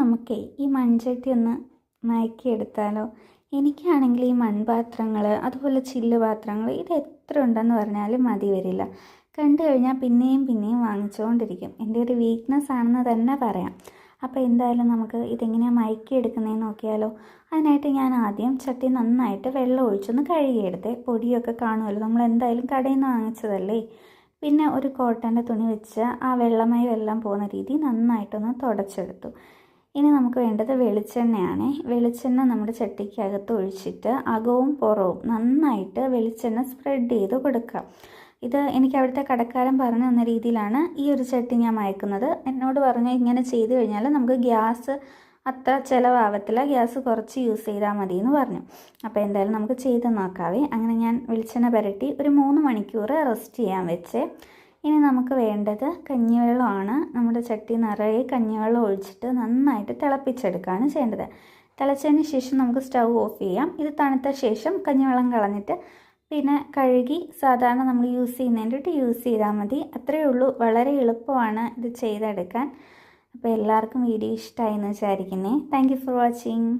നമുക്കേ ഈ മൺചട്ടി ഒന്ന് മയക്കിയെടുത്താലോ? എനിക്കാണെങ്കിൽ ഈ മൺപാത്രങ്ങൾ അതുപോലെ ചില്ല് പാത്രങ്ങൾ ഇത് എത്ര ഉണ്ടെന്ന് പറഞ്ഞാലും മതി വരില്ല. കണ്ടു കഴിഞ്ഞാൽ പിന്നെയും പിന്നെയും വാങ്ങിച്ചുകൊണ്ടിരിക്കും. എൻ്റെ ഒരു വീക്ക്നെസ് ആണെന്ന് തന്നെ പറയാം. അപ്പോൾ എന്തായാലും നമുക്ക് ഇതെങ്ങനെയാണ് മയക്കിയെടുക്കുന്നതെന്ന് നോക്കിയാലോ? അതിനായിട്ട് ഞാൻ ആദ്യം ചട്ടി നന്നായിട്ട് വെള്ളം ഒഴിച്ചൊന്ന് കഴുകിയെടുത്തേ. പൊടിയൊക്കെ കാണുമല്ലോ, നമ്മൾ എന്തായാലും കടയിൽ നിന്ന് വാങ്ങിച്ചതല്ലേ. പിന്നെ ഒരു കോട്ടൻ്റെ തുണി വെച്ച് ആ വെള്ളമയം എല്ലാം പോകുന്ന രീതി നന്നായിട്ടൊന്ന് തുടച്ചെടുത്തു. ഇനി നമുക്ക് വേണ്ടത് വെളിച്ചെണ്ണയാണ്. വെളിച്ചെണ്ണ നമ്മുടെ ചട്ടിക്കകത്ത് ഒഴിച്ചിട്ട് അകവും പുറവും നന്നായിട്ട് വെളിച്ചെണ്ണ സ്പ്രെഡ് ചെയ്ത് കൊടുക്കുക. ഇത് എനിക്ക് അവിടുത്തെ കടക്കാരൻ പറഞ്ഞു തന്ന രീതിയിലാണ് ഈ ഒരു ചട്ടി ഞാൻ മയക്കുന്നത്. എന്നോട് പറഞ്ഞു ഇങ്ങനെ ചെയ്ത് കഴിഞ്ഞാൽ നമുക്ക് ഗ്യാസ് അത്ര ചിലവാകത്തില്ല, ഗ്യാസ് കുറച്ച് യൂസ് ചെയ്താൽ മതി എന്ന് പറഞ്ഞു. അപ്പോൾ എന്തായാലും നമുക്ക് ചെയ്ത് നോക്കാവേ. അങ്ങനെ ഞാൻ വെളിച്ചെണ്ണ പുരട്ടി ഒരു 3 മണിക്കൂർ റെസ്റ്റ് ചെയ്യാൻ വെച്ചേ. ഇനി നമുക്ക് വേണ്ടത് കഞ്ഞിവെള്ളമാണ്. നമ്മുടെ ചട്ടി നിറയെ കഞ്ഞിവെള്ളം ഒഴിച്ചിട്ട് നന്നായിട്ട് തിളപ്പിച്ചെടുക്കുകയാണ് ചെയ്യേണ്ടത്. തിളച്ചതിന് ശേഷം നമുക്ക് സ്റ്റൗ ഓഫ് ചെയ്യാം. ഇത് തണുത്ത ശേഷം കഞ്ഞിവെള്ളം കളഞ്ഞിട്ട് പിന്നെ കഴുകി സാധാരണ നമ്മൾ യൂസ് ചെയ്യുന്നതിൻ്റെ യൂസ് ചെയ്താൽ മതി. അത്രയേ ഉള്ളൂ. വളരെ എളുപ്പമാണ് ഇത് ചെയ്തെടുക്കാൻ. അപ്പോൾ എല്ലാവർക്കും വീഡിയോ ഇഷ്ടമായി എന്ന് വിചാരിക്കുന്നേ. Thank you for watching.